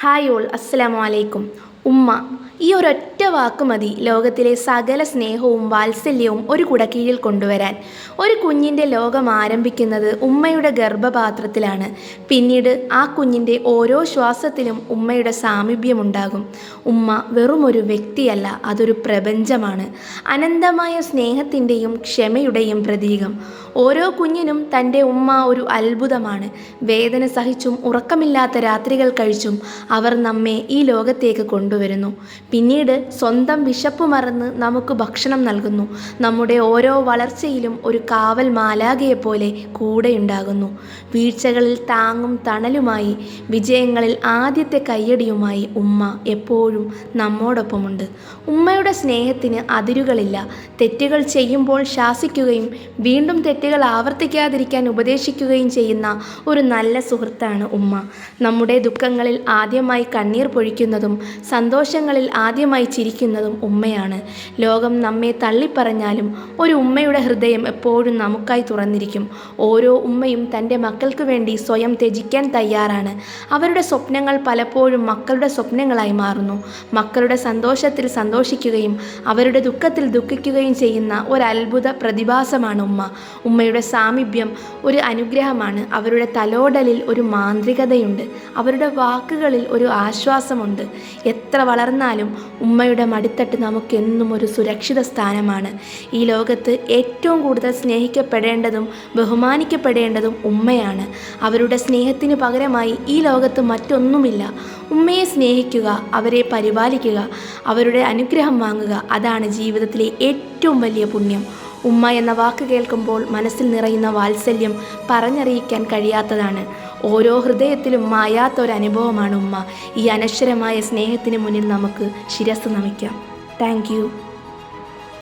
Hi all, അസ്സലാമു അലൈക്കും. ഉമ്മ, ഈ ഒരൊറ്റ വാക്ക് മതി ലോകത്തിലെ സകല സ്നേഹവും വാത്സല്യവും ഒരു കുടക്കീഴിൽ കൊണ്ടുവരാൻ. ഒരു കുഞ്ഞിൻ്റെ ലോകം ആരംഭിക്കുന്നത് ഉമ്മയുടെ ഗർഭപാത്രത്തിലാണ്. പിന്നീട് ആ കുഞ്ഞിൻ്റെ ഓരോ ശ്വാസത്തിലും ഉമ്മയുടെ സാമീപ്യമുണ്ടാകും. ഉമ്മ വെറുമൊരു വ്യക്തിയല്ല, അതൊരു പ്രപഞ്ചമാണ്. അനന്തമായ സ്നേഹത്തിൻ്റെയും ക്ഷമയുടെയും പ്രതീകം. ഓരോ കുഞ്ഞിനും തൻ്റെ ഉമ്മ ഒരു അത്ഭുതമാണ്. വേദന സഹിച്ചും ഉറക്കമില്ലാത്ത രാത്രികൾ കഴിച്ചും അവർ നമ്മെ ഈ ലോകത്തേക്ക് കൊണ്ടുവരുന്നു. പിന്നീട് സ്വന്തം വിശപ്പ് മറന്ന് നമുക്ക് ഭക്ഷണം നൽകുന്നു. നമ്മുടെ ഓരോ വളർച്ചയിലും ഒരു കാവൽ മാലാഖയെപ്പോലെ കൂടെയുണ്ടാകുന്നു. വീഴ്ചകളിൽ താങ്ങും തണലുമായി, വിജയങ്ങളിൽ ആദ്യത്തെ കയ്യടിയുമായി ഉമ്മ എപ്പോഴും നമ്മോടൊപ്പമുണ്ട്. ഉമ്മയുടെ സ്നേഹത്തിന് അതിരുകളില്ല. തെറ്റുകൾ ചെയ്യുമ്പോൾ ശാസിക്കുകയും വീണ്ടും തെറ്റുകൾ ആവർത്തിക്കാതിരിക്കാൻ ഉപദേശിക്കുകയും ചെയ്യുന്ന ഒരു നല്ല സുഹൃത്താണ് ഉമ്മ. നമ്മുടെ ദുഃഖങ്ങളിൽ ആദ്യമായി കണ്ണീർ പൊഴിക്കുന്നതും സന്തോഷങ്ങളിൽ ആദ്യമായി ചിരിക്കുന്നതും ഉമ്മയാണ്. ലോകം നമ്മെ തള്ളിപ്പറഞ്ഞാലും ഒരു ഉമ്മയുടെ ഹൃദയം എപ്പോഴും നമുക്കായി തുറന്നിരിക്കും. ഓരോ ഉമ്മയും തൻ്റെ മക്കൾക്ക് വേണ്ടി സ്വയം ത്യജിക്കാൻ തയ്യാറാണ്. അവരുടെ സ്വപ്നങ്ങൾ പലപ്പോഴും മക്കളുടെ സ്വപ്നങ്ങളായി മാറുന്നു. മക്കളുടെ സന്തോഷത്തിൽ സന്തോഷിക്കുകയും അവരുടെ ദുഃഖത്തിൽ ദുഃഖിക്കുകയും ചെയ്യുന്ന ഒരു അത്ഭുത പ്രതിഭാസമാണ് ഉമ്മ. ഉമ്മയുടെ സാമീപ്യം ഒരു അനുഗ്രഹമാണ്. അവരുടെ തലോടലിൽ ഒരു മാന്ത്രികതയുണ്ട്. അവരുടെ വാക്കുകളിൽ ഒരു ആശ്വാസമുണ്ട്. എത്ര വളർന്നാലും ഉമ്മയുടെ മടിത്തട്ട് നമുക്കെന്നും ഒരു സുരക്ഷിത സ്ഥാനമാണ്. ഈ ലോകത്ത് ഏറ്റവും കൂടുതൽ സ്നേഹിക്കപ്പെടേണ്ടതും ബഹുമാനിക്കപ്പെടേണ്ടതും ഉമ്മയാണ്. അവരുടെ സ്നേഹത്തിന് പകരമായി ഈ ലോകത്ത് മറ്റൊന്നുമില്ല. ഉമ്മയെ സ്നേഹിക്കുക, അവരെ പരിപാലിക്കുക, അവരുടെ അനുഗ്രഹം വാങ്ങുക, അതാണ് ജീവിതത്തിലെ ഏറ്റവും വലിയ പുണ്യം. ഉമ്മ എന്ന വാക്ക് കേൾക്കുമ്പോൾ മനസ്സിൽ നിറയുന്ന വാത്സല്യം പറഞ്ഞറിയിക്കാൻ കഴിയാത്തതാണ്. ഓരോ ഹൃദയത്തിലും മായാത്ത ഒരു അനുഭവമാണ് ഉമ്മ. ഈ അനശ്വരമായ സ്നേഹത്തിന് മുന്നിൽ നമുക്ക് ശിരസ്സ് നമിക്കാം. Thank you.